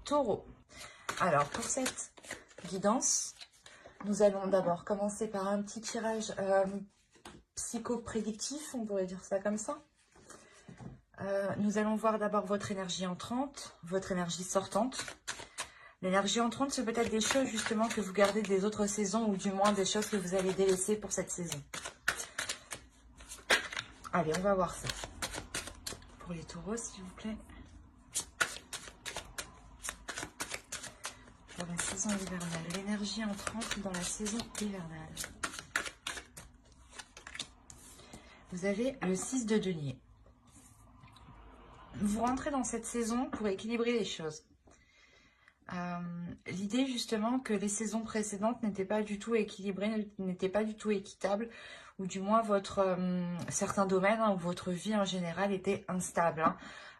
Taureau. Alors, pour cette guidance, nous allons d'abord commencer par un petit tirage psychoprédictif, on pourrait dire ça comme ça. Nous allons voir d'abord votre énergie entrante, votre énergie sortante. L'énergie entrante, c'est peut-être des choses justement que vous gardez des autres saisons ou du moins des choses que vous allez délaisser pour cette saison. Allez, on va voir ça. Pour les taureaux, s'il vous plaît. Pour la saison hivernale. L'énergie entrante dans la saison hivernale. Vous avez le 6 de denier. Vous rentrez dans cette saison pour équilibrer les choses. L'idée justement que les saisons précédentes n'étaient pas du tout équilibrées, n'étaient pas du tout équitables, ou du moins votre certains domaines ou votre vie en général était instable.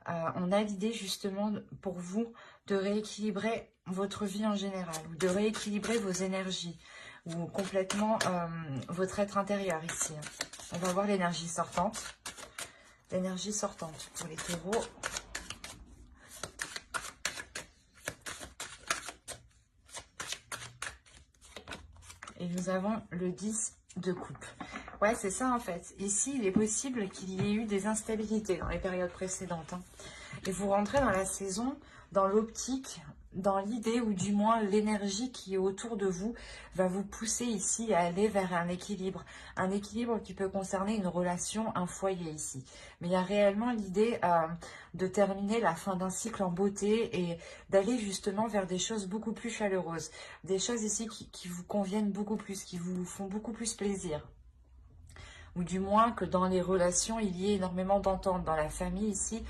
On a l'idée justement pour vous de rééquilibrer votre vie en général, ou de rééquilibrer vos énergies, ou complètement votre être intérieur ici. On va voir l'énergie sortante. L'énergie sortante pour les taureaux. Et nous avons le 10 de coupe. Ouais, c'est ça en fait. Ici, il est possible qu'il y ait eu des instabilités dans les périodes précédentes. Et vous rentrez dans la saison, dans l'optique, dans l'idée ou du moins l'énergie qui est autour de vous va vous pousser ici à aller vers un équilibre. Un équilibre qui peut concerner une relation, un foyer ici. Mais il y a réellement l'idée de terminer la fin d'un cycle en beauté et d'aller justement vers des choses beaucoup plus chaleureuses. Des choses ici qui vous conviennent beaucoup plus, qui vous font beaucoup plus plaisir. Ou du moins que dans les relations, il y ait énormément d'entente. Dans la famille ici,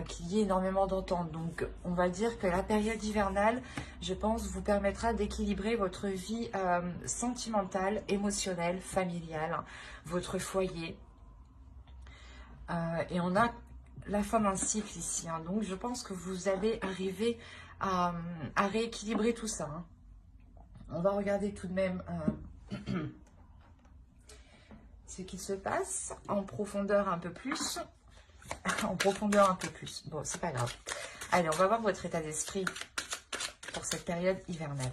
qu'il y ait énormément d'entente. Donc, on va dire que la période hivernale, je pense, vous permettra d'équilibrer votre vie sentimentale, émotionnelle, familiale, votre foyer. Et on a la fin d'un cycle ici. Donc, je pense que vous allez arriver à rééquilibrer tout ça. On va regarder tout de même... ce qui se passe en profondeur un peu plus. En profondeur un peu plus. Bon, c'est pas grave. Allez, on va voir votre état d'esprit pour cette période hivernale.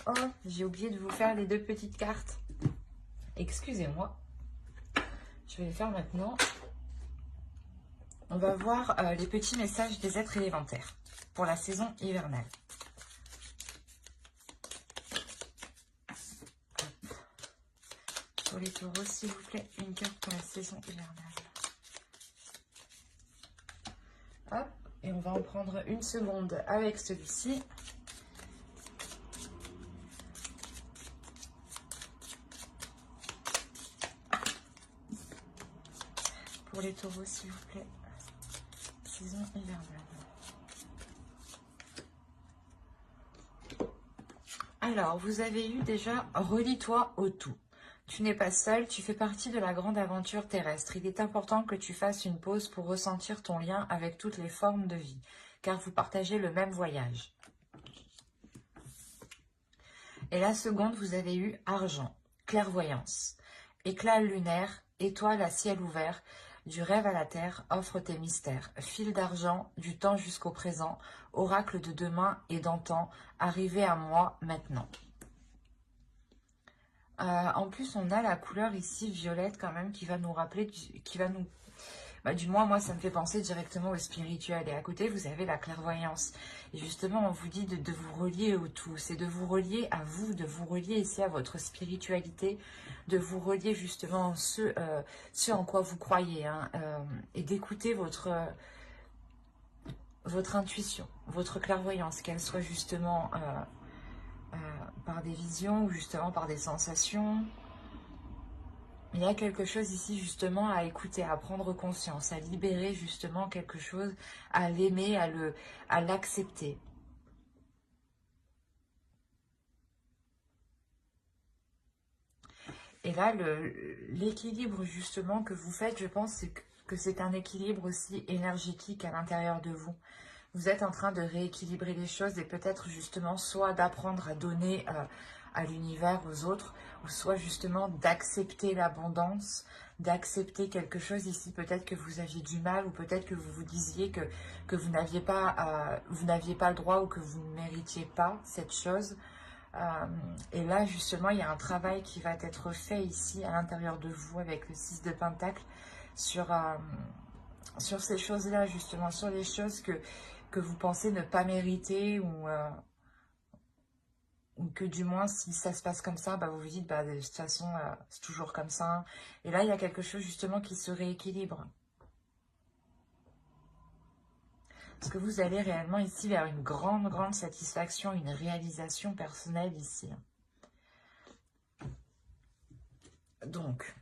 Oh, j'ai oublié de vous faire les deux petites cartes. Excusez-moi. Je vais les faire maintenant. On va voir les petits messages des êtres élémentaires pour la saison hivernale. Pour les taureaux, s'il vous plaît, une carte pour la saison hivernale. Hop, et on va en prendre une seconde avec celui-ci. Pour les taureaux, s'il vous plaît, saison hivernale. Alors, vous avez eu déjà « Relie-toi au tout ». Tu n'es pas seul, tu fais partie de la grande aventure terrestre. Il est important que tu fasses une pause pour ressentir ton lien avec toutes les formes de vie, car vous partagez le même voyage. Et la seconde, vous avez eu argent, clairvoyance, éclat lunaire, étoile à ciel ouvert, du rêve à la terre, offre tes mystères, fil d'argent, du temps jusqu'au présent, oracle de demain et d'antan, arrivé à moi maintenant. En plus, on a la couleur ici violette quand même qui va nous rappeler, qui va nous... du moins, moi, ça me fait penser directement au spirituel. Et à côté, vous avez la clairvoyance. Et justement, on vous dit de vous relier au tout. C'est de vous relier à vous, de vous relier ici à votre spiritualité, de vous relier justement ce en quoi vous croyez. Et d'écouter votre intuition, votre clairvoyance, qu'elle soit justement... par des visions ou justement par des sensations. Il y a quelque chose ici justement à écouter, à prendre conscience, à libérer justement quelque chose, à l'aimer, à l'accepter. Et là, l'équilibre justement que vous faites, je pense que c'est un équilibre aussi énergétique à l'intérieur de vous. Vous êtes en train de rééquilibrer les choses et peut-être justement soit d'apprendre à donner à l'univers, aux autres, ou soit justement d'accepter l'abondance, d'accepter quelque chose ici, peut-être que vous aviez du mal, ou peut-être que vous vous disiez que vous n'aviez pas le droit, ou que vous ne méritiez pas cette chose. Et là, justement, il y a un travail qui va être fait ici, à l'intérieur de vous, avec le 6 de Pentacle, sur ces choses-là, justement, sur les choses que vous pensez ne pas mériter, ou que du moins, si ça se passe comme ça, bah, vous vous dites, bah, de toute façon, c'est toujours comme ça. Et là, il y a quelque chose, justement, qui se rééquilibre. Parce que vous allez réellement ici vers une grande, grande satisfaction, une réalisation personnelle ici. Donc,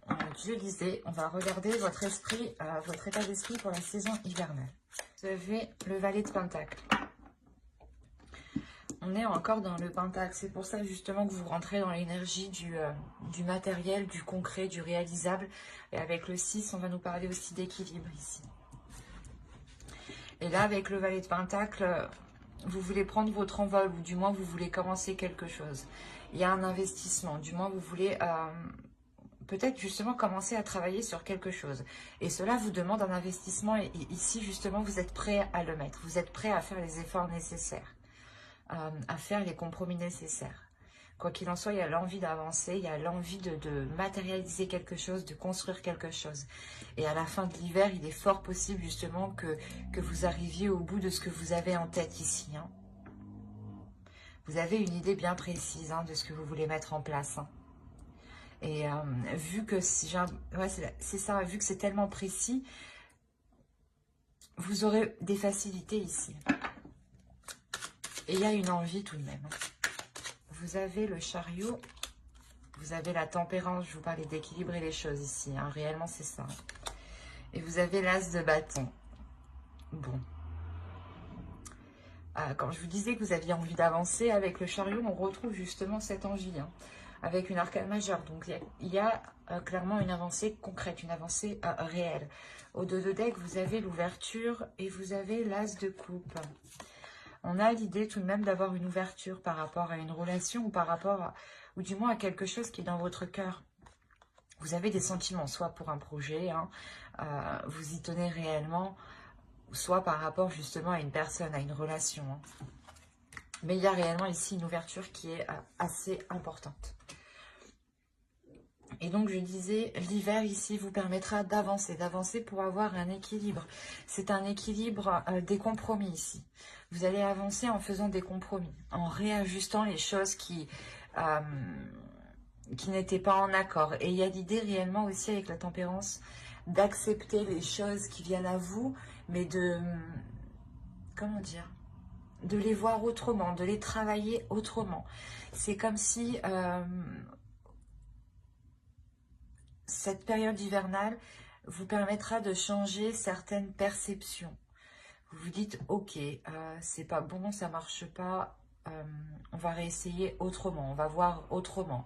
je disais, on va regarder votre esprit, votre état d'esprit pour la saison hivernale. Vous avez le valet de Pentacle. On est encore dans le Pentacle. C'est pour ça justement que vous rentrez dans l'énergie du matériel, du concret, du réalisable. Et avec le 6, on va nous parler aussi d'équilibre ici. Et là, avec le valet de Pentacle, vous voulez prendre votre envol, ou du moins vous voulez commencer quelque chose. Il y a un investissement, du moins vous voulez peut-être justement commencer à travailler sur quelque chose. Et cela vous demande un investissement, et ici justement vous êtes prêt à le mettre. Vous êtes prêt à faire les efforts nécessaires, à faire les compromis nécessaires. Quoi qu'il en soit, il y a l'envie d'avancer, il y a l'envie de matérialiser quelque chose, de construire quelque chose. Et à la fin de l'hiver, il est fort possible justement que vous arriviez au bout de ce que vous avez en tête ici. Hein. Vous avez une idée bien précise de ce que vous voulez mettre en place. Hein. Et vu que c'est ça, vu que c'est tellement précis, vous aurez des facilités ici. Et il y a une envie tout de même. Vous avez le chariot, vous avez la tempérance, je vous parlais d'équilibrer les choses ici, hein, réellement c'est ça. Et vous avez l'as de bâton. Bon. Quand je vous disais que vous aviez envie d'avancer, avec le chariot, on retrouve justement cette envie, hein, avec une arcane majeure. Donc il y a clairement une avancée concrète, une avancée réelle. Au dos de deck, vous avez l'ouverture et vous avez l'as de coupe. On a l'idée tout de même d'avoir une ouverture par rapport à une relation, ou par rapport ou du moins à quelque chose qui est dans votre cœur. Vous avez des sentiments, soit pour un projet, hein, vous y tenez réellement, soit par rapport justement à une personne, à une relation. Hein. Mais il y a réellement ici une ouverture qui est assez importante. Et donc, je disais, l'hiver ici vous permettra d'avancer pour avoir un équilibre. C'est un équilibre des compromis ici. Vous allez avancer en faisant des compromis, en réajustant les choses qui n'étaient pas en accord. Et il y a l'idée réellement aussi avec la tempérance d'accepter les choses qui viennent à vous, mais de, comment dire, de les voir autrement, de les travailler autrement. C'est comme si cette période hivernale vous permettra de changer certaines perceptions. Vous vous dites, ok, c'est pas bon, ça marche pas, on va réessayer autrement, on va voir autrement.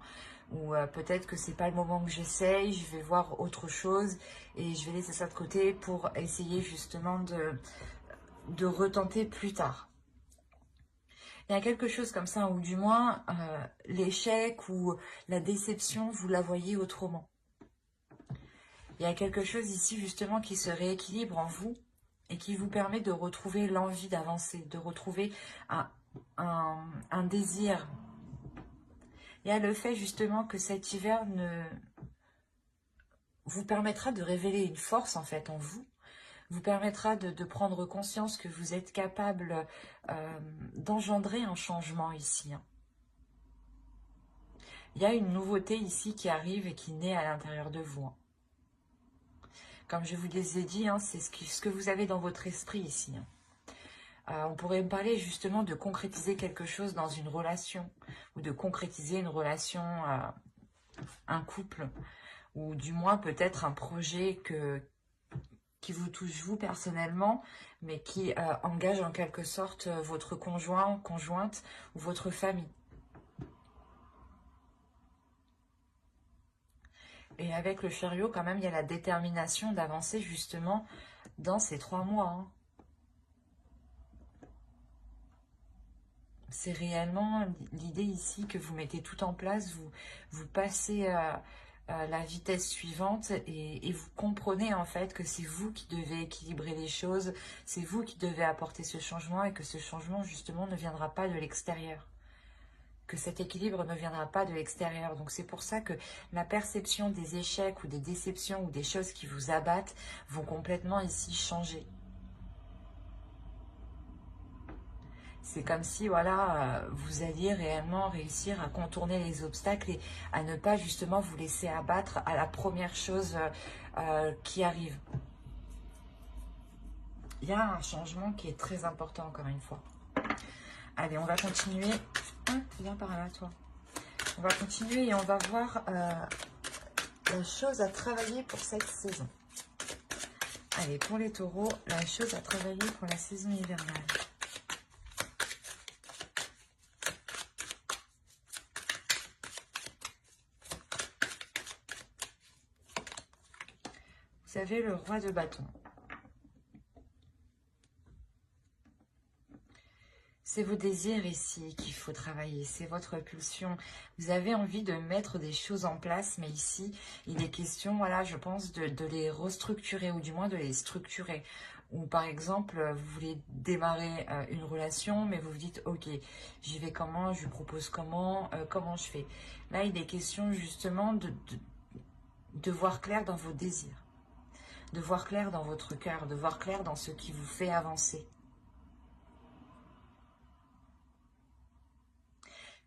Ou peut-être que c'est pas le moment que j'essaye, je vais voir autre chose et je vais laisser ça de côté pour essayer justement de retenter plus tard. Il y a quelque chose comme ça, ou du moins l'échec ou la déception, vous la voyez autrement. Il y a quelque chose ici justement qui se rééquilibre en vous et qui vous permet de retrouver l'envie d'avancer, de retrouver un désir. Il y a le fait justement que cet hiver vous permettra de révéler une force en fait en vous, vous permettra de prendre conscience que vous êtes capable d'engendrer un changement ici. Hein. Il y a une nouveauté ici qui arrive et qui naît à l'intérieur de vous. Hein. Comme je vous les ai dit, hein, c'est ce que vous avez dans votre esprit ici. Hein. On pourrait me parler justement de concrétiser quelque chose dans une relation, ou de concrétiser une relation, un couple, ou du moins peut-être un projet qui vous touche vous personnellement, mais qui engage en quelque sorte votre conjoint, conjointe, ou votre famille. Et avec le chariot, quand même, il y a la détermination d'avancer justement dans ces 3 mois. Hein. c'est réellement l'idée ici que vous mettez tout en place, vous passez à la vitesse suivante et vous comprenez en fait que c'est vous qui devez équilibrer les choses, c'est vous qui devez apporter ce changement et que ce changement justement ne viendra pas de l'extérieur. Que cet équilibre ne viendra pas de l'extérieur. Donc c'est pour ça que la perception des échecs ou des déceptions ou des choses qui vous abattent vont complètement ici changer. C'est comme si voilà, vous alliez réellement réussir à contourner les obstacles et à ne pas justement vous laisser abattre à la première chose qui arrive. Il y a un changement qui est très important encore une fois. Allez, on va continuer. Ah, viens par là, toi. On va continuer et on va voir la chose à travailler pour cette saison. Allez, pour les taureaux, la chose à travailler pour la saison hivernale. Vous avez le roi de bâton. C'est vos désirs ici qu'il faut travailler, c'est votre pulsion. Vous avez envie de mettre des choses en place, mais ici, il est question, voilà, je pense, de les restructurer, ou du moins de les structurer. Ou par exemple, vous voulez démarrer une relation, mais vous vous dites, ok, j'y vais comment, je lui propose comment, comment je fais. Là, il est question justement de voir clair dans vos désirs, de voir clair dans votre cœur, de voir clair dans ce qui vous fait avancer.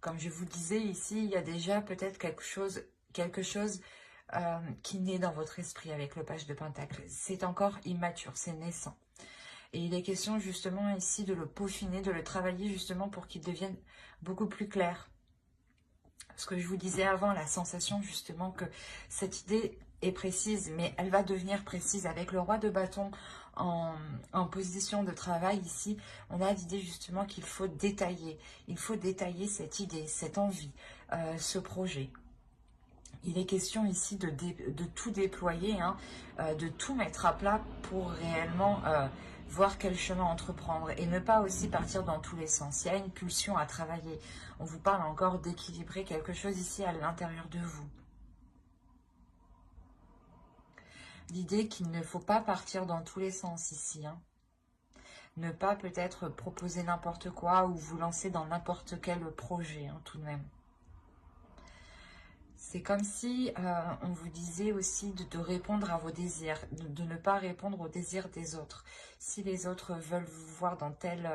Comme je vous disais ici, il y a déjà peut-être quelque chose qui naît dans votre esprit avec le page de Pentacle. C'est encore immature, c'est naissant. Et il est question justement ici de le peaufiner, de le travailler justement pour qu'il devienne beaucoup plus clair. Ce que je vous disais avant, la sensation justement que cette idée est précise, mais elle va devenir précise avec le roi de bâton en position de travail ici. On a l'idée justement qu'il faut détailler. Il faut détailler cette idée, cette envie, ce projet. Il est question ici de tout déployer, hein, de tout mettre à plat pour réellement voir quel chemin entreprendre et ne pas aussi partir dans tous les sens. Il y a une pulsion à travailler. On vous parle encore d'équilibrer quelque chose ici à l'intérieur de vous. L'idée qu'il ne faut pas partir dans tous les sens ici. Hein. Ne pas peut-être proposer n'importe quoi ou vous lancer dans n'importe quel projet, hein, tout de même. C'est comme si on vous disait aussi de répondre à vos désirs, de ne pas répondre aux désirs des autres. Si les autres veulent vous voir dans tel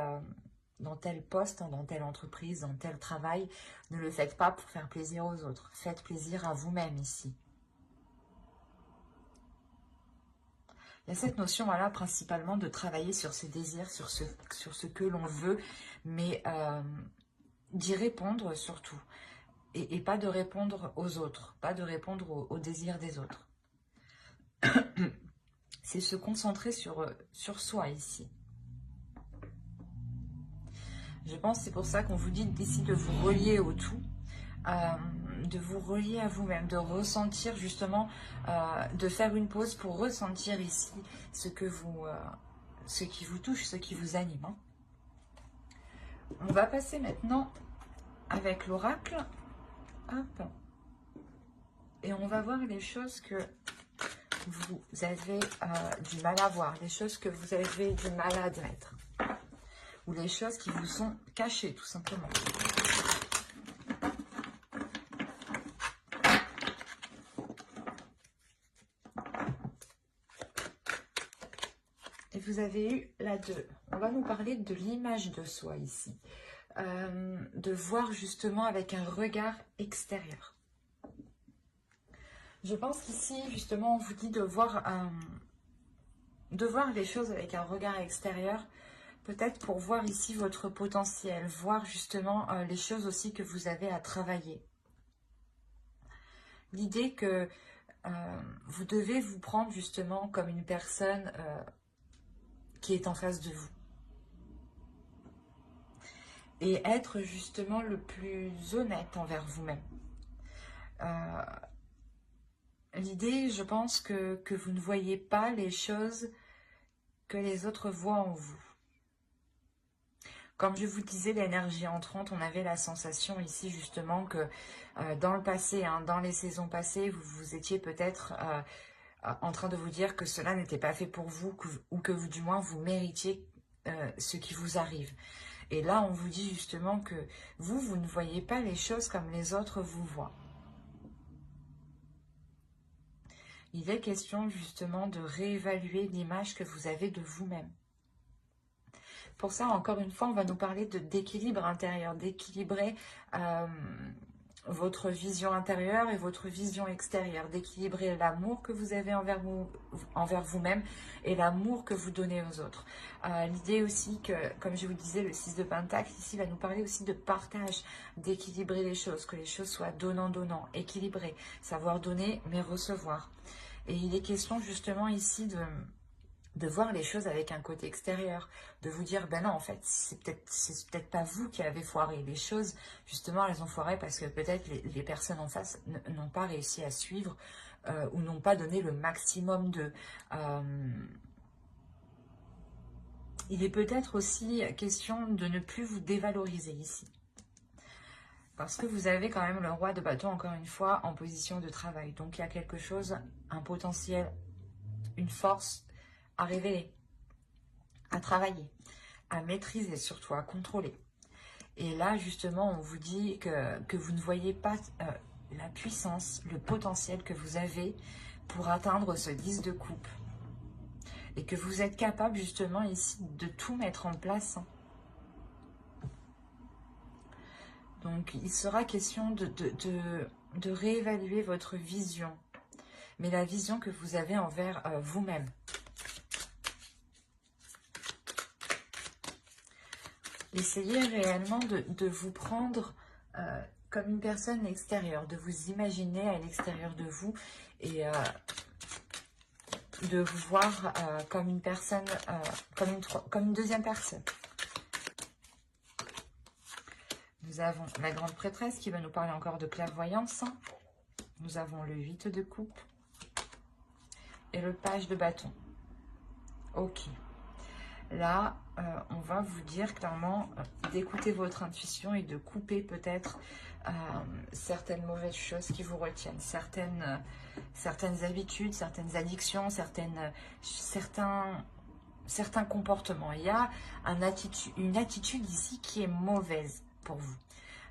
poste, dans telle entreprise, dans tel travail, ne le faites pas pour faire plaisir aux autres. Faites plaisir à vous-même ici. Il y a cette notion, voilà, principalement de travailler sur ses désirs, sur ce que l'on veut, mais d'y répondre surtout. Et pas de répondre aux autres, pas de répondre aux désirs des autres. C'est se concentrer sur soi ici. Je pense que c'est pour ça qu'on vous dit d'ici de vous relier au tout, de vous relier à vous-même, de ressentir justement, de faire une pause pour ressentir ici ce qui vous touche, ce qui vous anime. Hein. On va passer maintenant avec l'oracle. Hop. Et on va voir les choses que vous avez du mal à voir, les choses que vous avez du mal à admettre, ou les choses qui vous sont cachées, tout simplement. Et vous avez eu la 2. On va nous parler de l'image de soi ici. De voir justement avec un regard extérieur. Je pense qu'ici, justement, on vous dit de voir les choses avec un regard extérieur, peut-être pour voir ici votre potentiel, voir justement les choses aussi que vous avez à travailler. L'idée que vous devez vous prendre justement comme une personne qui est en face de vous. Et être justement le plus honnête envers vous-même. L'idée, je pense que vous ne voyez pas les choses que les autres voient en vous. Comme je vous disais, l'énergie entrante, on avait la sensation ici justement que dans le passé, hein, dans les saisons passées, vous étiez peut-être en train de vous dire que cela n'était pas fait pour vous, ou que vous, du moins, vous méritiez ce qui vous arrive. Et là, on vous dit justement que vous ne voyez pas les choses comme les autres vous voient. Il est question justement de réévaluer l'image que vous avez de vous-même. Pour ça, encore une fois, on va nous parler d'équilibre intérieur, d'équilibrer votre vision intérieure et votre vision extérieure, d'équilibrer l'amour que vous avez envers vous-même et l'amour que vous donnez aux autres. L'idée aussi que, comme je vous disais, le 6 de Pentacle ici va nous parler aussi de partage, d'équilibrer les choses, que les choses soient donnant-donnant, équilibrées, savoir donner mais recevoir. Et il est question justement ici de voir les choses avec un côté extérieur, de vous dire, ben non, en fait, c'est peut-être pas vous qui avez foiré. Les choses, justement, elles ont foiré parce que peut-être les personnes en face n'ont pas réussi à suivre ou n'ont pas donné le maximum de... Il est peut-être aussi question de ne plus vous dévaloriser ici. Parce que vous avez quand même le roi de bâton, encore une fois, en position de travail. Donc, il y a quelque chose, un potentiel, une force à révéler, à travailler, à maîtriser surtout, à contrôler. Et là, justement, on vous dit que vous ne voyez pas la puissance, le potentiel que vous avez pour atteindre ce 10 de coupe. Et que vous êtes capable, justement, ici, de tout mettre en place. Donc, il sera question de réévaluer votre vision. Mais la vision que vous avez envers vous-même. Essayez réellement de vous prendre comme une personne extérieure, de vous imaginer à l'extérieur de vous et de vous voir comme une personne, comme une deuxième personne. Nous avons la grande prêtresse qui va nous parler encore de clairvoyance. Nous avons le 8 de coupe et le page de bâton. Ok. Là, on va vous dire clairement d'écouter votre intuition et de couper peut-être certaines mauvaises choses qui vous retiennent, certaines habitudes, certaines addictions, certains comportements. Il y a une attitude ici qui est mauvaise pour vous.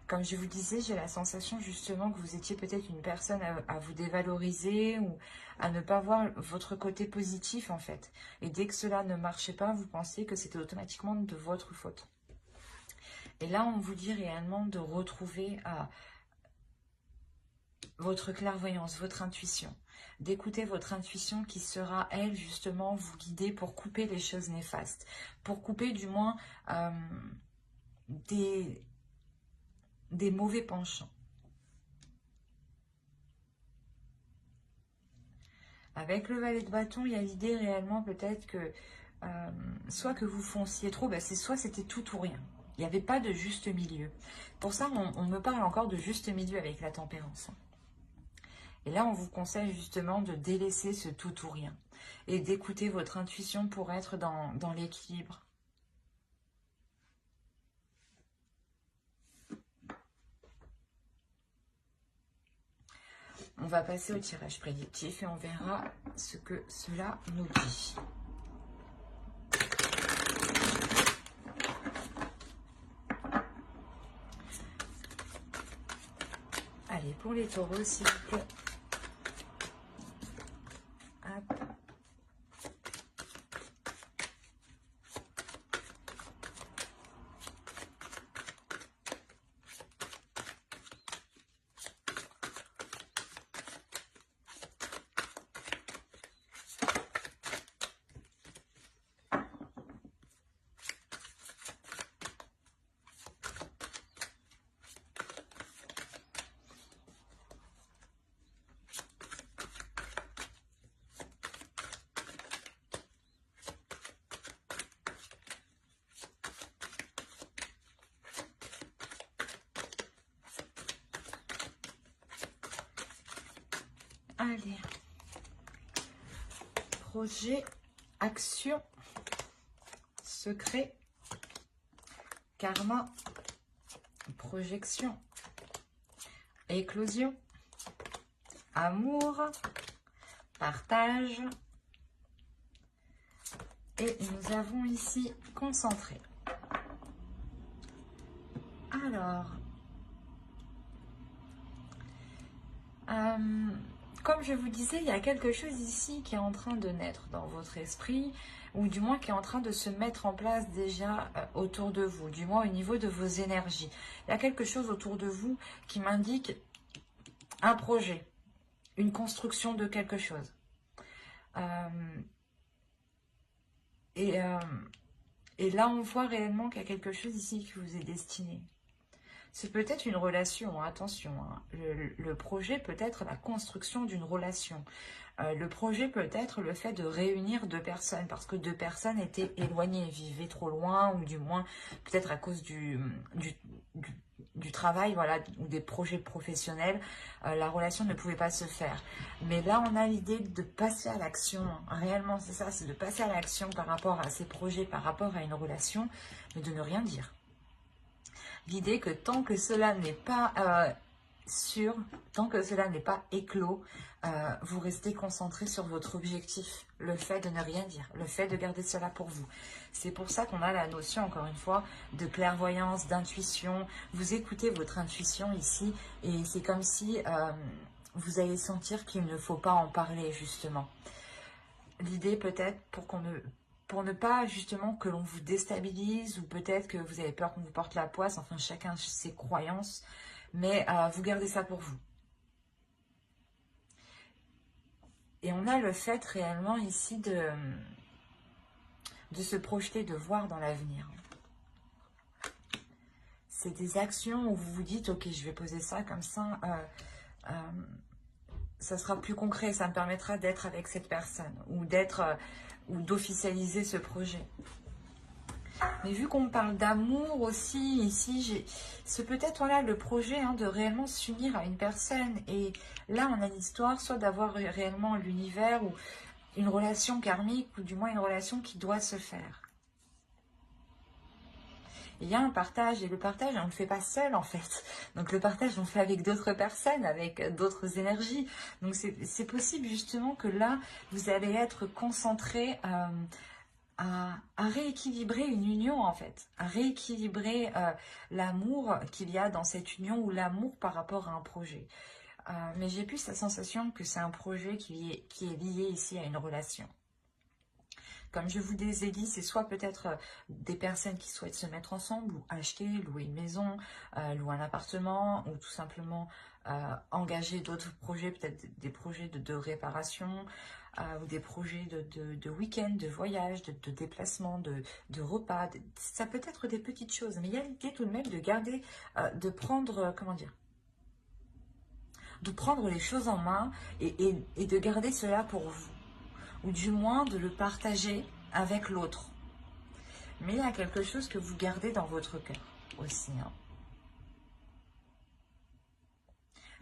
Comme je vous disais, j'ai la sensation justement que vous étiez peut-être une personne à vous dévaloriser ou à ne pas voir votre côté positif en fait. Et dès que cela ne marchait pas, vous pensiez que c'était automatiquement de votre faute. Et là, on vous dit réellement de retrouver votre clairvoyance, votre intuition. D'écouter votre intuition qui sera, elle, justement, vous guider pour couper les choses néfastes. Pour couper du moins des mauvais penchants. Avec le valet de bâton, il y a l'idée réellement peut-être que soit que vous fonciez trop, soit c'était tout ou rien. Il n'y avait pas de juste milieu. Pour ça, on me parle encore de juste milieu avec la tempérance. Et là, on vous conseille justement de délaisser ce tout ou rien et d'écouter votre intuition pour être dans l'équilibre. On va passer au tirage prédictif et on verra ce que cela nous dit. Allez, pour les taureaux, s'il vous plaît. Hop. Allez, projet, action, secret karma, projection, éclosion, amour, partage. Et nous avons ici concentré. Alors, comme je vous disais, il y a quelque chose ici qui est en train de naître dans votre esprit, ou du moins qui est en train de se mettre en place déjà autour de vous, du moins au niveau de vos énergies. Il y a quelque chose autour de vous qui m'indique un projet, une construction de quelque chose. Et là, on voit réellement qu'il y a quelque chose ici qui vous est destiné. C'est peut-être une relation, attention. Hein. Le projet peut être la construction d'une relation. Le projet peut être le fait de réunir deux personnes, parce que deux personnes étaient éloignées, vivaient trop loin, ou du moins peut-être à cause du travail, voilà, ou des projets professionnels, la relation ne pouvait pas se faire. Mais là, on a l'idée de passer à l'action. Réellement, c'est ça, c'est de passer à l'action par rapport à ces projets, par rapport à une relation, mais de ne rien dire. L'idée que tant que cela n'est pas sûr, tant que cela n'est pas éclos, vous restez concentré sur votre objectif, le fait de ne rien dire, le fait de garder cela pour vous. C'est pour ça qu'on a la notion, encore une fois, de clairvoyance, d'intuition. Vous écoutez votre intuition ici et c'est comme si vous allez sentir qu'il ne faut pas en parler, justement. L'idée peut-être pour ne pas justement que l'on vous déstabilise, ou peut-être que vous avez peur qu'on vous porte la poisse, enfin chacun ses croyances, mais vous gardez ça pour vous. Et on a le fait réellement ici de se projeter, de voir dans l'avenir. C'est des actions où vous vous dites, ok, je vais poser ça comme ça, ça sera plus concret, ça me permettra d'être avec cette personne, ou d'officialiser ce projet. Mais vu qu'on parle d'amour aussi, ici, c'est peut-être voilà, le projet de réellement s'unir à une personne. Et là, on a l'histoire soit d'avoir réellement l'univers, ou une relation karmique, ou du moins une relation qui doit se faire. Il y a un partage, et le partage, on ne le fait pas seul en fait. Donc le partage, on le fait avec d'autres personnes, avec d'autres énergies. Donc c'est possible justement que là, vous allez être concentré à rééquilibrer une union en fait, à rééquilibrer l'amour qu'il y a dans cette union, ou l'amour par rapport à un projet. Mais j'ai plus la sensation que c'est un projet qui est lié ici à une relation. Comme je vous ai dit, c'est soit peut-être des personnes qui souhaitent se mettre ensemble, ou acheter, louer une maison, louer un appartement, ou tout simplement engager d'autres projets, peut-être des projets de réparation, ou des projets de week-end, de voyage, de déplacement, de repas. Ça peut être des petites choses, mais il y a l'idée tout de même de garder, de prendre, comment dire, de prendre les choses en main et de garder cela pour vous. Ou du moins de le partager avec l'autre. Mais il y a quelque chose que vous gardez dans votre cœur aussi.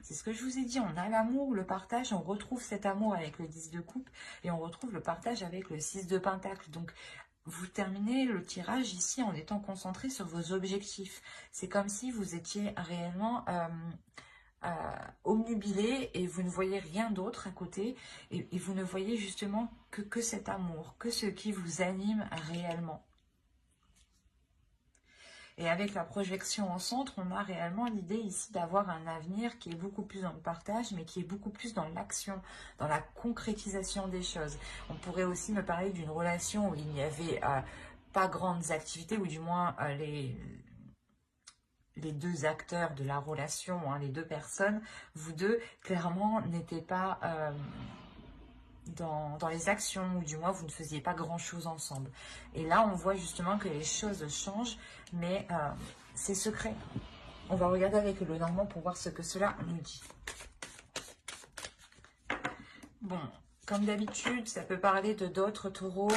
C'est ce que je vous ai dit, on a l'amour, le partage, on retrouve cet amour avec le 10 de coupe, et on retrouve le partage avec le 6 de pentacle. Donc, vous terminez le tirage ici en étant concentré sur vos objectifs. C'est comme si vous étiez réellement omnubilé et vous ne voyez rien d'autre à côté, et vous ne voyez justement que cet amour, que ce qui vous anime réellement. Et avec la projection en centre, on a réellement l'idée ici d'avoir un avenir qui est beaucoup plus dans le partage, mais qui est beaucoup plus dans l'action, dans la concrétisation des choses. On pourrait aussi me parler d'une relation où il n'y avait pas grandes activités, ou du moins les deux acteurs de la relation, les deux personnes, vous deux, clairement, n'étaient pas dans les actions, ou du moins, vous ne faisiez pas grand-chose ensemble. Et là, on voit justement que les choses changent, mais c'est secret. On va regarder avec le Normand pour voir ce que cela nous dit. Bon, comme d'habitude, ça peut parler de d'autres taureaux,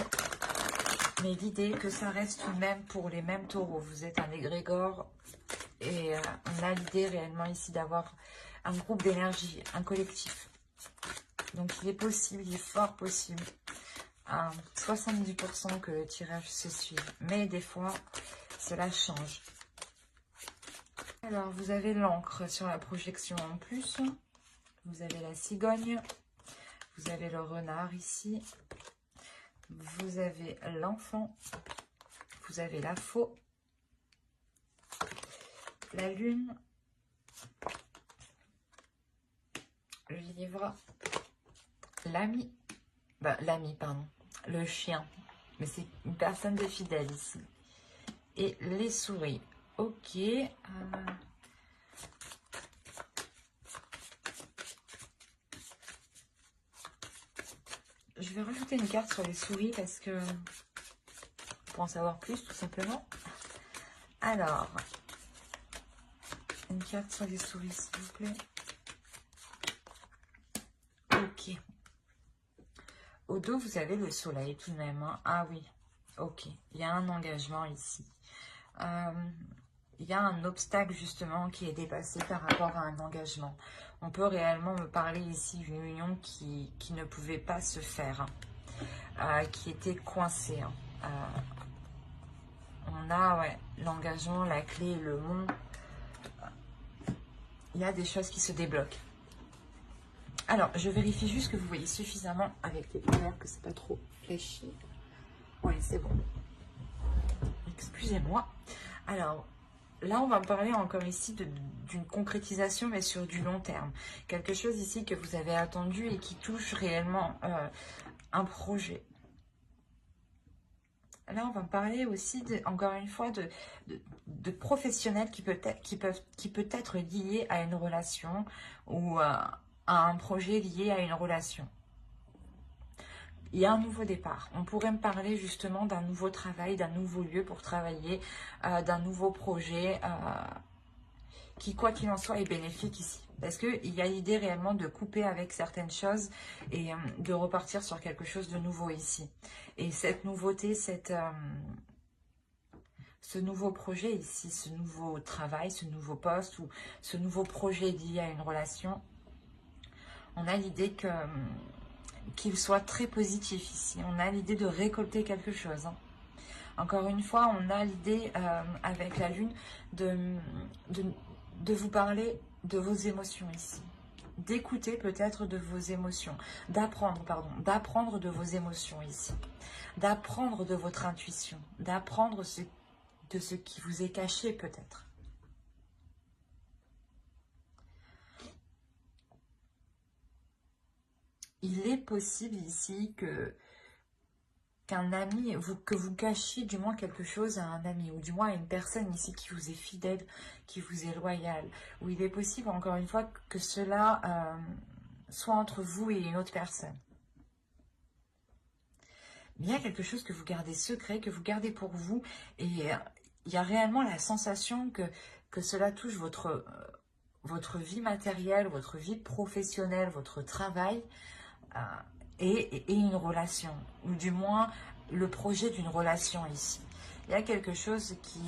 mais l'idée que ça reste même pour les mêmes taureaux. Vous êtes un égrégore. Et on a l'idée réellement ici d'avoir un groupe d'énergie, un collectif. Donc il est possible, il est fort possible, à 70% que le tirage se suive. Mais des fois, cela change. Alors, vous avez l'encre sur la projection en plus. Vous avez la cigogne. Vous avez le renard ici. Vous avez l'enfant. Vous avez la faux. La lune. Le livre. L'ami. L'ami, pardon. Le chien. Mais c'est une personne de fidèle ici. Et les souris. Ok. Je vais rajouter une carte sur les souris parce que pour en savoir plus, tout simplement. Alors, une carte sur les souris, s'il vous plaît. Ok. Au dos, vous avez le soleil tout de même. Hein. Ah oui, ok. Il y a un engagement ici. Il y a un obstacle justement qui est dépassé par rapport à un engagement. On peut réellement me parler ici d'une union qui ne pouvait pas se faire, qui était coincée. On a l'engagement, la clé, le mont. Il y a des choses qui se débloquent. Alors, je vérifie juste que vous voyez suffisamment avec les couleurs, que c'est pas trop fléchi. Oui, c'est bon. Excusez-moi. Alors, là, on va parler encore ici d'une concrétisation, mais sur du long terme. Quelque chose ici que vous avez attendu et qui touche réellement un projet. Là, on va parler aussi, encore une fois, de professionnels qui peut être lié à une relation ou à un projet lié à une relation. Il y a un nouveau départ. On pourrait me parler justement d'un nouveau travail, d'un nouveau lieu pour travailler, d'un nouveau projet qui, quoi qu'il en soit, est bénéfique ici. Parce qu'il y a l'idée réellement de couper avec certaines choses et de repartir sur quelque chose de nouveau ici. Et cette nouveauté, ce nouveau projet ici, ce nouveau travail, ce nouveau poste ou ce nouveau projet lié à une relation, on a l'idée qu'il soit très positif ici. On a l'idée de récolter quelque chose. Hein. Encore une fois, on a l'idée avec la lune de vous parler de vos émotions ici. D'écouter peut-être de vos émotions. D'apprendre de vos émotions ici. D'apprendre de votre intuition. D'apprendre de ce qui vous est caché peut-être. Il est possible ici qu'un ami, que vous cachiez du moins quelque chose à un ami, ou du moins à une personne ici qui vous est fidèle, qui vous est loyale, ou il est possible, encore une fois, que cela soit entre vous et une autre personne. Mais il y a quelque chose que vous gardez secret, que vous gardez pour vous, et il y a réellement la sensation que cela touche votre vie matérielle, votre vie professionnelle, votre travail, et une relation, ou du moins le projet d'une relation ici. Il y a quelque chose qui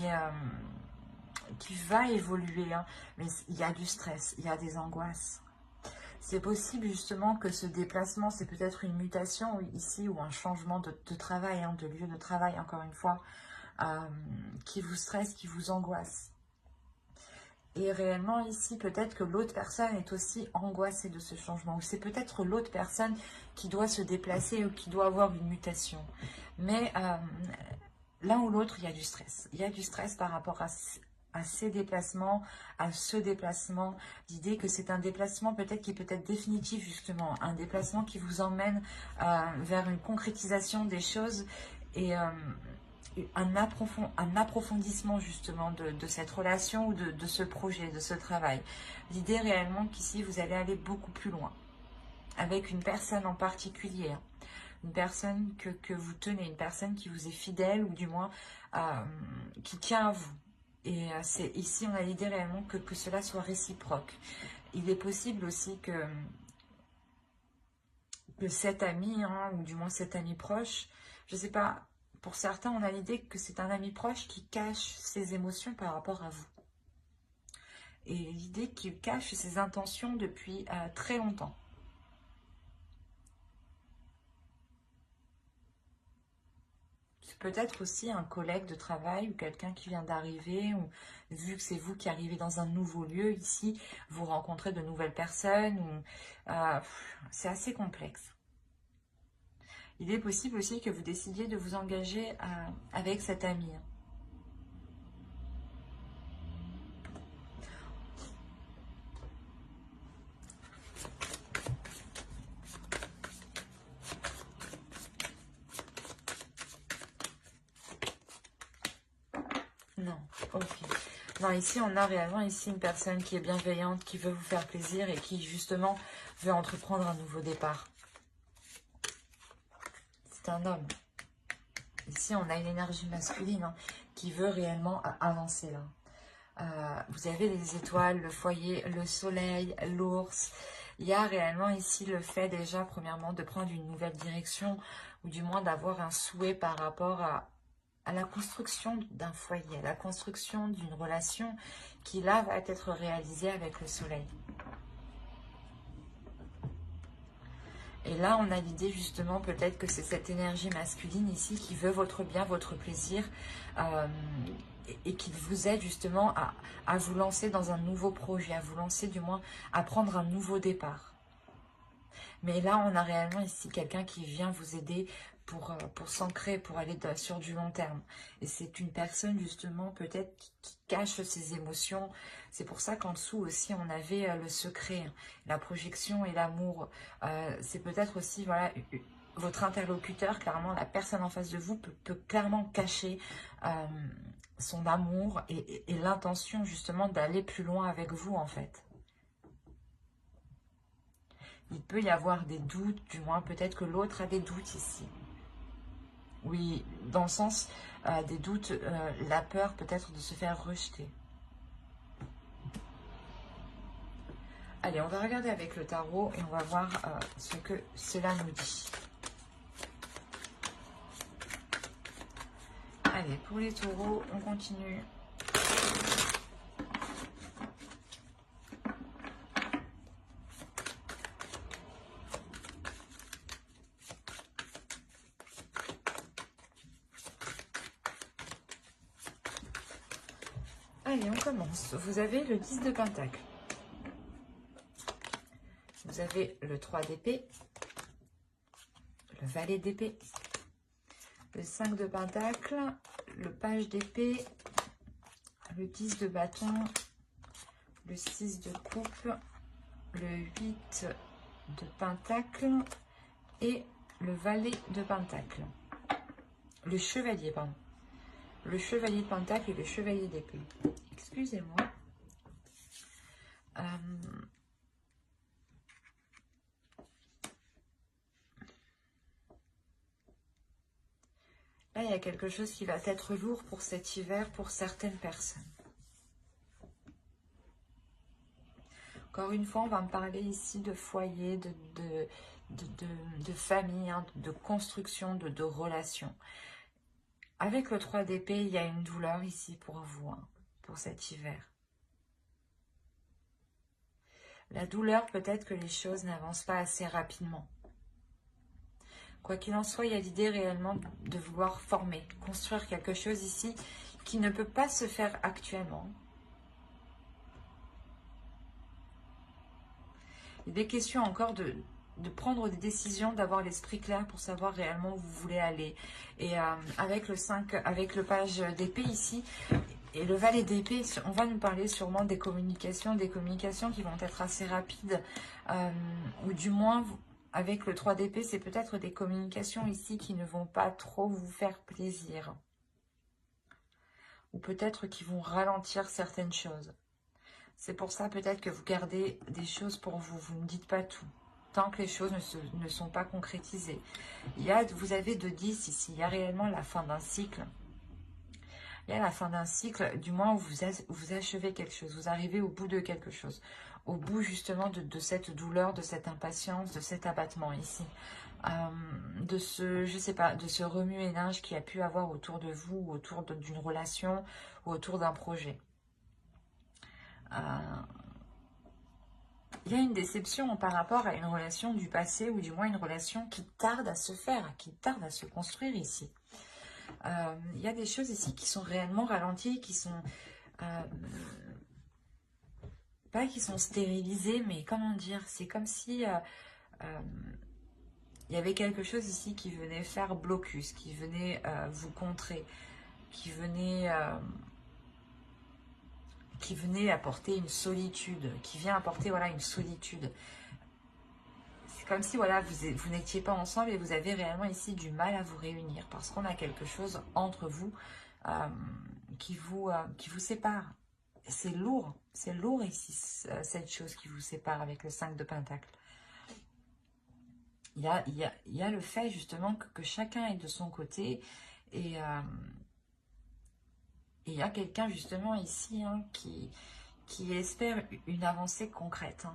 va évoluer, hein, mais il y a du stress, il y a des angoisses. C'est possible justement que ce déplacement, c'est peut-être une mutation ici ou un changement de travail, hein, de lieu de travail, encore une fois, qui vous stresse, qui vous angoisse. Et réellement ici, peut-être que l'autre personne est aussi angoissée de ce changement. Ou c'est peut-être l'autre personne qui doit se déplacer ou qui doit avoir une mutation. Mais l'un ou l'autre, il y a du stress. Il y a du stress par rapport à ces déplacements, à ce déplacement. L'idée que c'est un déplacement peut-être qui peut être définitif justement. Un déplacement qui vous emmène vers une concrétisation des choses et un approfondissement justement de cette relation ou de ce projet, de ce travail. L'idée réellement qu'ici vous allez aller beaucoup plus loin avec une personne en particulier, hein. Une personne que vous tenez, une personne qui vous est fidèle ou du moins qui tient à vous. Et c'est ici on a l'idée réellement que cela soit réciproque. Il est possible aussi que cet ami, hein, ou du moins cet ami proche, je ne sais pas, pour certains, on a l'idée que c'est un ami proche qui cache ses émotions par rapport à vous. Et l'idée qu'il cache ses intentions depuis très longtemps. C'est peut-être aussi un collègue de travail ou quelqu'un qui vient d'arriver, ou vu que c'est vous qui arrivez dans un nouveau lieu ici, vous rencontrez de nouvelles personnes, ou c'est assez complexe. Il est possible aussi que vous décidiez de vous engager avec cet ami. Non, ok. Non, ici, on a réellement ici une personne qui est bienveillante, qui veut vous faire plaisir et qui, justement, veut entreprendre un nouveau départ. C'est un homme. Ici, on a une énergie masculine hein, qui veut réellement avancer là. Vous avez les étoiles, le foyer, le soleil, l'ours. Il y a réellement ici le fait déjà, premièrement, de prendre une nouvelle direction ou du moins d'avoir un souhait par rapport à la construction d'un foyer, à la construction d'une relation qui là va être réalisée avec le soleil. Et là, on a l'idée justement peut-être que c'est cette énergie masculine ici qui veut votre bien, votre plaisir et qui vous aide justement à vous lancer dans un nouveau projet, à vous lancer du moins à prendre un nouveau départ. Mais là, on a réellement ici quelqu'un qui vient vous aider pour s'ancrer, pour aller sur du long terme. Et c'est une personne justement peut-être qui cache ses émotions. C'est pour ça qu'en dessous aussi, on avait le secret, la projection et l'amour. C'est peut-être aussi, voilà, votre interlocuteur, clairement, la personne en face de vous peut clairement cacher son amour et l'intention justement d'aller plus loin avec vous en fait. Il peut y avoir des doutes, du moins peut-être que l'autre a des doutes ici. Oui, dans le sens des doutes, la peur peut-être de se faire rejeter. Allez, on va regarder avec le tarot et on va voir ce que cela nous dit. Allez, pour les taureaux, on continue. Allez, on commence. Vous avez le 10 de Pentacle. Vous avez le 3 d'épée. Le valet d'épée. Le 5 de Pentacle. Le page d'épée. Le 10 de bâton. Le 6 de coupe. Le 8 de Pentacle. Et le valet de Pentacle. Le chevalier, pardon. Le chevalier de Pentacle et le chevalier d'épée. Excusez-moi. Là, il y a quelque chose qui va être lourd pour cet hiver pour certaines personnes. Encore une fois, on va me parler ici de foyer, de famille, hein, de construction, de relations. Avec le 3 d'épée, il y a une douleur ici pour vous, hein, pour cet hiver. La douleur, peut-être que les choses n'avancent pas assez rapidement. Quoi qu'il en soit, il y a l'idée réellement de vouloir former, construire quelque chose ici qui ne peut pas se faire actuellement. Il y a des questions encore de prendre des décisions, d'avoir l'esprit clair pour savoir réellement où vous voulez aller. Et avec le 5, avec le page d'épée ici, et le valet d'épée, on va nous parler sûrement des communications qui vont être assez rapides, ou du moins, avec le 3 d'épée, c'est peut-être des communications ici qui ne vont pas trop vous faire plaisir. Ou peut-être qui vont ralentir certaines choses. C'est pour ça peut-être que vous gardez des choses pour vous. Vous ne dites pas tout. Tant que les choses ne sont pas concrétisées. Vous avez de 10 ici. Il y a réellement la fin d'un cycle. Il y a la fin d'un cycle, du moins où vous achevez quelque chose. Vous arrivez au bout de quelque chose. Au bout justement de cette douleur, de cette impatience, de cet abattement ici. De ce, je sais pas, de ce remue-ménage qu'il y a pu avoir autour de vous, autour d'une relation ou autour d'un projet. Il y a une déception par rapport à une relation du passé ou du moins une relation qui tarde à se faire, qui tarde à se construire ici. Il y a des choses ici qui sont réellement ralenties, qui sont... pas qui sont stérilisées, mais comment dire, c'est comme si... il y avait quelque chose ici qui venait faire blocus, qui venait vous contrer, qui venait apporter une solitude, qui vient apporter voilà, une solitude. C'est comme si voilà, vous n'étiez pas ensemble et vous avez réellement ici du mal à vous réunir parce qu'on a quelque chose entre vous qui vous sépare. C'est lourd ici, cette chose qui vous sépare avec le 5 de Pentacle. Il y a le fait justement que chacun est de son côté et il y a quelqu'un justement ici hein, qui espère une avancée concrète. Hein.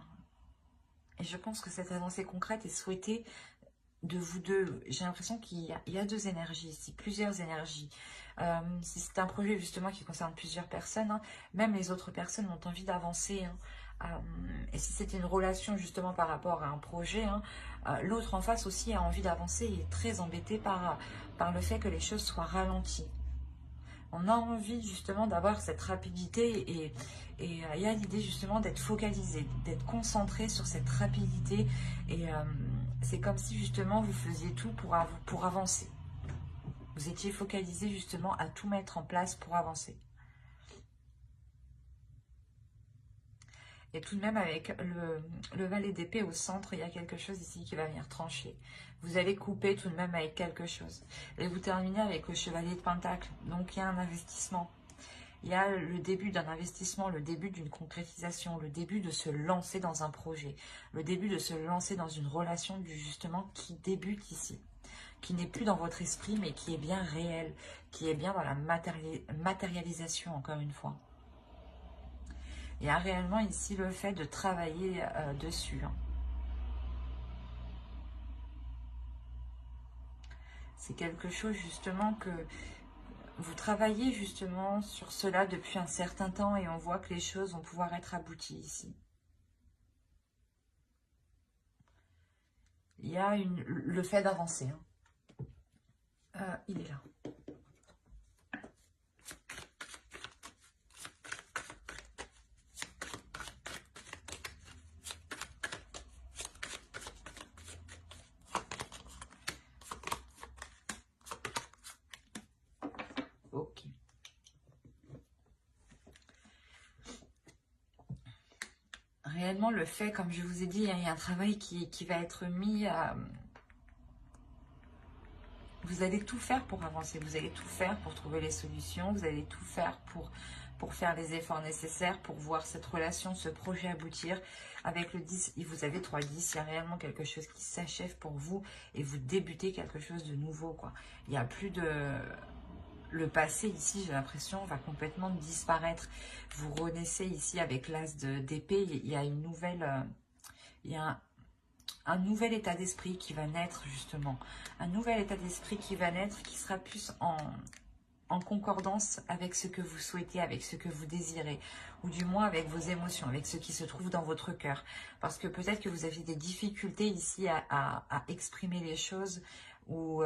Et je pense que cette avancée concrète est souhaitée de vous deux. J'ai l'impression qu'il y a deux énergies ici, plusieurs énergies. Si c'est un projet justement qui concerne plusieurs personnes, hein, même les autres personnes ont envie d'avancer. Hein. Et si c'est une relation justement par rapport à un projet, hein, l'autre en face aussi a envie d'avancer et est très embêté par le fait que les choses soient ralenties. On a envie justement d'avoir cette rapidité et il y a l'idée justement d'être focalisé, d'être concentré sur cette rapidité et c'est comme si justement vous faisiez tout pour avancer. Vous étiez focalisé justement à tout mettre en place pour avancer. Et tout de même avec le valet d'épée au centre, il y a quelque chose ici qui va venir trancher. Vous allez couper tout de même avec quelque chose. Et vous terminez avec le chevalier de Pentacle. Donc il y a un investissement. Il y a le début d'un investissement, le début d'une concrétisation, le début de se lancer dans un projet, le début de se lancer dans une relation justement qui débute ici, qui n'est plus dans votre esprit mais qui est bien réel, qui est bien dans la matérialisation encore une fois. Il y a réellement ici le fait de travailler dessus. Hein. C'est quelque chose justement que vous travaillez justement sur cela depuis un certain temps et on voit que les choses vont pouvoir être abouties ici. Il y a le fait d'avancer. Hein. Il est là. Ok. Réellement, le fait, comme je vous ai dit, il y a un travail qui va être mis à... Vous allez tout faire pour avancer, vous allez tout faire pour trouver les solutions, vous allez tout faire pour faire les efforts nécessaires, pour voir cette relation, ce projet aboutir. Avec le 10, vous avez 3-10, il y a réellement quelque chose qui s'achève pour vous et vous débutez quelque chose de nouveau, quoi. Il n'y a plus de... Le passé ici, j'ai l'impression, va complètement disparaître. Vous renaissez ici avec l'as d'épée, il y a une nouvelle... il y a un nouvel état d'esprit qui va naître justement. Un nouvel état d'esprit qui va naître, qui sera plus en concordance avec ce que vous souhaitez, avec ce que vous désirez, ou du moins avec vos émotions, avec ce qui se trouve dans votre cœur. Parce que peut-être que vous aviez des difficultés ici à exprimer les choses, ou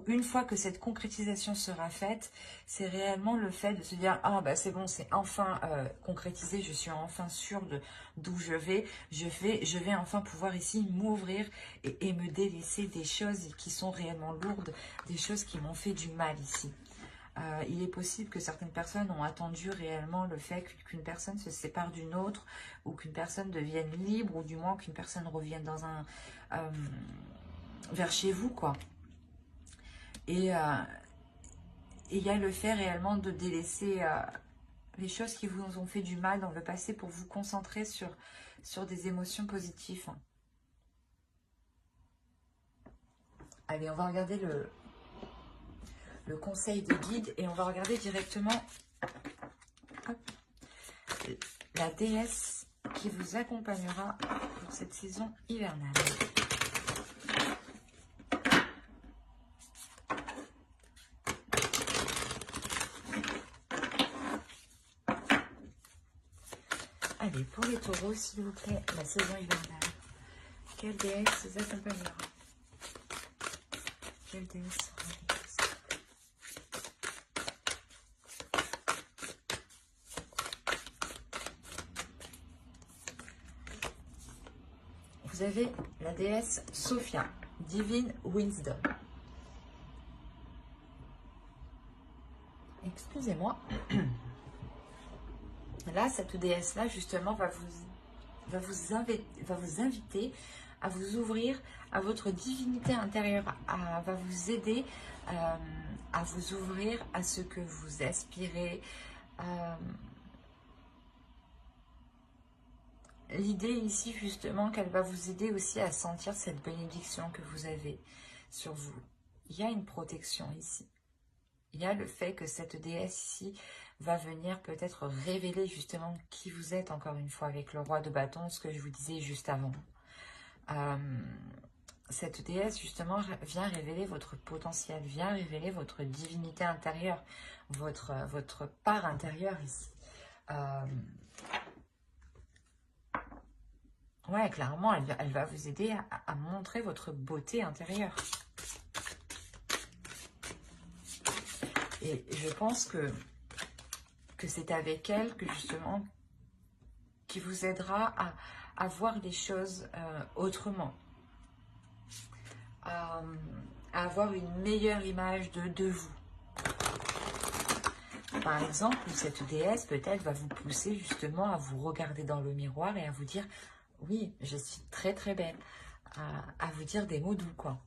une fois que cette concrétisation sera faite, c'est réellement le fait de se dire « Ah, bah c'est bon, c'est enfin concrétisé, je suis enfin sûre d'où je vais enfin pouvoir ici m'ouvrir et me délaisser des choses qui sont réellement lourdes, des choses qui m'ont fait du mal ici. » Il est possible que certaines personnes ont attendu réellement le fait qu'une personne se sépare d'une autre, ou qu'une personne devienne libre, ou du moins qu'une personne revienne dans un... vers chez vous, quoi. Et il y a le fait réellement de délaisser les choses qui vous ont fait du mal dans le passé pour vous concentrer sur des émotions positives. Allez, on va regarder le conseil de guide et on va regarder directement la déesse qui vous accompagnera pour cette saison hivernale. Allez, pour les taureaux, s'il vous plaît, la saison hivernale. Quelle déesse vous accompagnera? Quelle déesse sera vous avez la déesse Sophia, Divine Wisdom. Excusez-moi. Là, cette déesse-là, justement, va vous inviter à vous ouvrir à votre divinité intérieure, va vous aider à vous ouvrir à ce que vous aspirez. L'idée ici, justement, qu'elle va vous aider aussi à sentir cette bénédiction que vous avez sur vous. Il y a une protection ici. Il y a le fait que cette déesse ici va venir peut-être révéler justement qui vous êtes, encore une fois, avec le roi de bâton, ce que je vous disais juste avant. Cette déesse, justement, vient révéler votre potentiel, vient révéler votre divinité intérieure, votre part intérieure ici. Ouais, clairement, elle va vous aider à montrer votre beauté intérieure. Et je pense que c'est avec elle que, justement, qui vous aidera à voir les choses autrement. À avoir une meilleure image de vous. Par exemple, cette déesse, peut-être, va vous pousser justement à vous regarder dans le miroir et à vous dire « Oui, je suis très très belle », à vous dire des mots doux, quoi.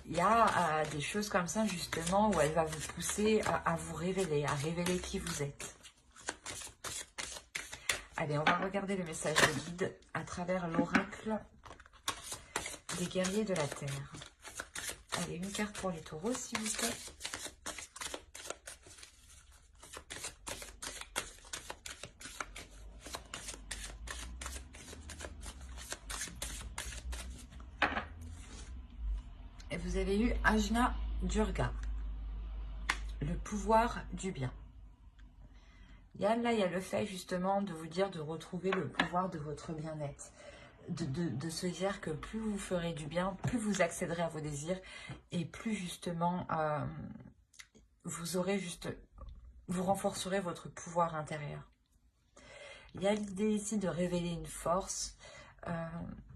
Il y a des choses comme ça, justement, où elle va vous pousser à vous révéler, à révéler qui vous êtes. Allez, on va regarder le message de guide à travers l'oracle des guerriers de la Terre. Allez, une carte pour les taureaux, s'il vous plaît. Et vous avez eu Ajna Durga, le pouvoir du bien. Là, il y a le fait justement de vous dire de retrouver le pouvoir de votre bien-être. De se dire que plus vous ferez du bien, plus vous accéderez à vos désirs et plus justement vous renforcerez votre pouvoir intérieur. Il y a l'idée ici de révéler une force,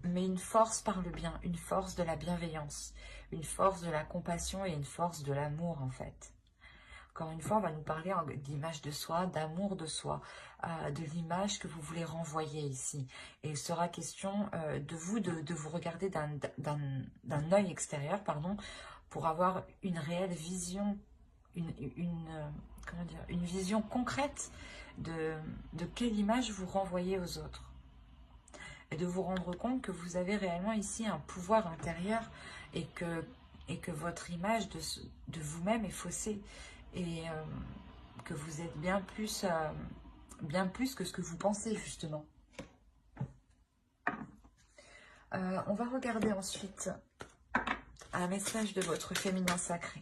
mais une force par le bien, une force de la bienveillance, une force de la compassion et une force de l'amour en fait. Encore une fois, on va nous parler d'image de soi, d'amour de soi, de l'image que vous voulez renvoyer ici. Et il sera question de vous regarder d'un œil extérieur, pardon, pour avoir une réelle vision, comment dire, une vision concrète de quelle image vous renvoyez aux autres. Et de vous rendre compte que vous avez réellement ici un pouvoir intérieur et que votre image de vous-même est faussée. Et que vous êtes bien plus que ce que vous pensez justement. On va regarder ensuite un message de votre féminin sacré.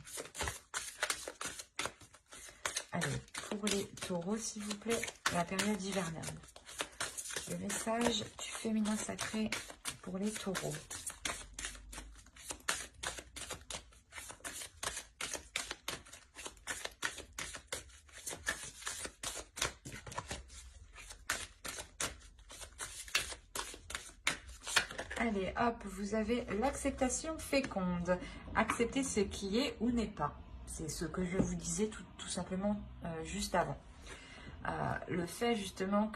Allez, pour les taureaux s'il vous plaît, la période hivernale. Le message du féminin sacré pour les taureaux. Allez, hop, vous avez l'acceptation féconde. Accepter ce qui est ou n'est pas. C'est ce que je vous disais tout simplement juste avant. Le fait justement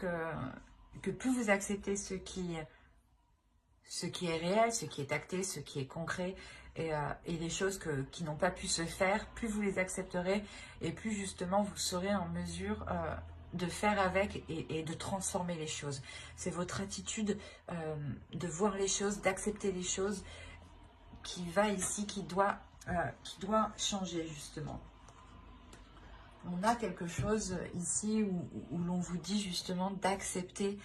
que plus vous acceptez ce qui est réel, ce qui est acté, ce qui est concret, et les choses qui n'ont pas pu se faire, plus vous les accepterez et plus justement vous serez en mesure de faire avec et de transformer les choses. C'est votre attitude de voir les choses, d'accepter les choses qui va ici, qui doit changer justement. On a quelque chose ici où l'on vous dit justement d'accepter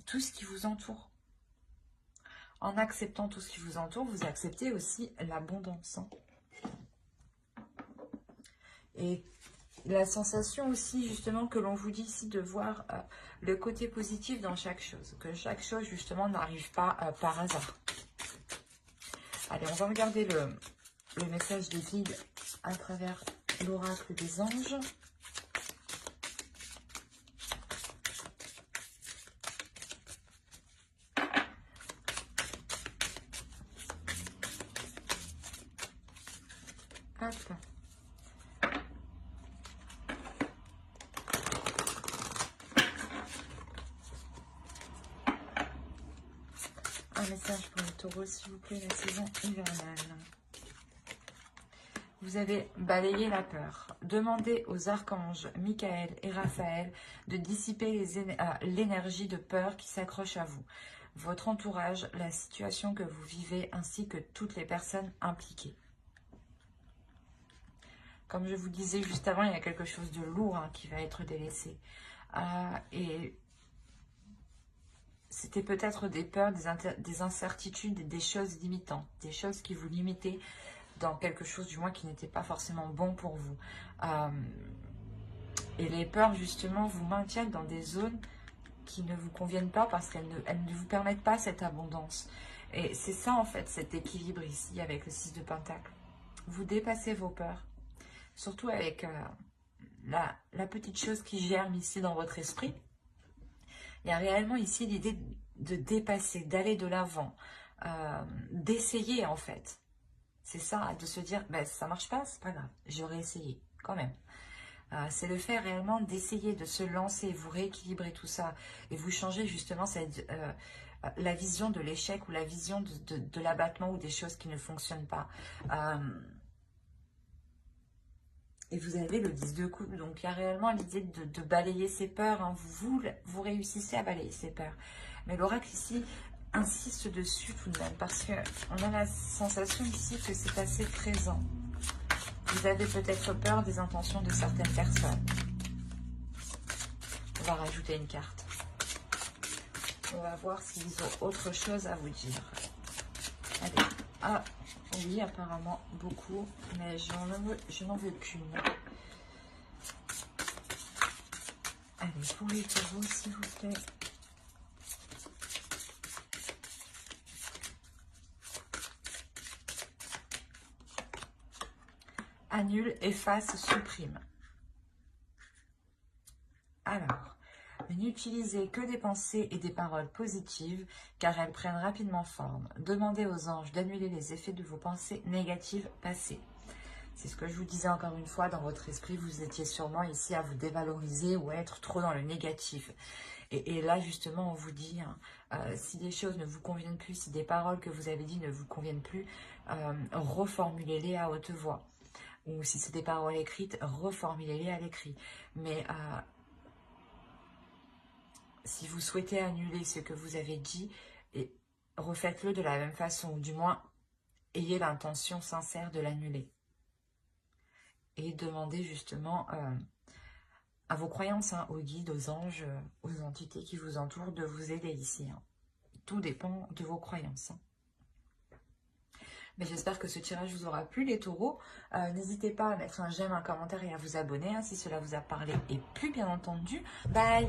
tout ce qui vous entoure. En acceptant tout ce qui vous entoure, vous acceptez aussi l'abondance. Hein. Et la sensation aussi justement que l'on vous dit ici de voir le côté positif dans chaque chose. Que chaque chose justement n'arrive pas par hasard. Allez, on va regarder le message des guides à travers l'oracle des anges. Hop. Un message pour les taureaux, s'il vous plaît, la saison hivernale. Vous avez balayé la peur. Demandez aux archanges Michael et Raphaël de dissiper l'énergie de peur qui s'accroche à vous, votre entourage, la situation que vous vivez, ainsi que toutes les personnes impliquées. Comme je vous disais juste avant, il y a quelque chose de lourd qui va être délaissé. Et c'était peut-être des peurs, des incertitudes, des choses limitantes, des choses qui vous limitaient dans quelque chose du moins qui n'était pas forcément bon pour vous. Et les peurs justement vous maintiennent dans des zones qui ne vous conviennent pas parce qu'elles ne vous permettent pas cette abondance. Et c'est ça en fait, cet équilibre ici avec le 6 de Pentacle. Vous dépassez vos peurs, surtout avec la petite chose qui germe ici dans votre esprit. Il y a réellement ici l'idée de dépasser, d'aller de l'avant, d'essayer en fait. C'est ça, de se dire, ben, ça marche pas, c'est pas grave, j'aurais essayé quand même. C'est le fait réellement d'essayer de se lancer, vous rééquilibrer tout ça et vous changer justement la vision de l'échec ou la vision de l'abattement ou des choses qui ne fonctionnent pas. Et vous avez le 10 de coupe, donc il y a réellement l'idée de balayer ses peurs. Hein. Vous réussissez à balayer ses peurs. Mais l'oracle ici insiste dessus tout de même, parce qu'on a la sensation ici que c'est assez présent. Vous avez peut-être peur des intentions de certaines personnes. On va rajouter une carte. On va voir s'ils ont autre chose à vous dire. Allez. Ah, oui, apparemment beaucoup, mais je n'en veux qu'une. Allez, pour les taureaux, s'il vous plaît. Annule, efface, supprime. Alors, n'utilisez que des pensées et des paroles positives, car elles prennent rapidement forme. Demandez aux anges d'annuler les effets de vos pensées négatives passées. C'est ce que je vous disais encore une fois, dans votre esprit, vous étiez sûrement ici à vous dévaloriser ou à être trop dans le négatif. Et là, justement, on vous dit, si des choses ne vous conviennent plus, si des paroles que vous avez dites ne vous conviennent plus, reformulez-les à haute voix. Ou si c'est des paroles écrites, reformulez-les à l'écrit. Mais si vous souhaitez annuler ce que vous avez dit, refaites-le de la même façon, ou du moins, ayez l'intention sincère de l'annuler. Et demandez justement à vos croyances, aux guides, aux anges, aux entités qui vous entourent, de vous aider ici. Tout dépend de vos croyances. Mais j'espère que ce tirage vous aura plu, les taureaux. N'hésitez pas à mettre un j'aime, un commentaire et à vous abonner si cela vous a parlé et plu, bien entendu. Bye!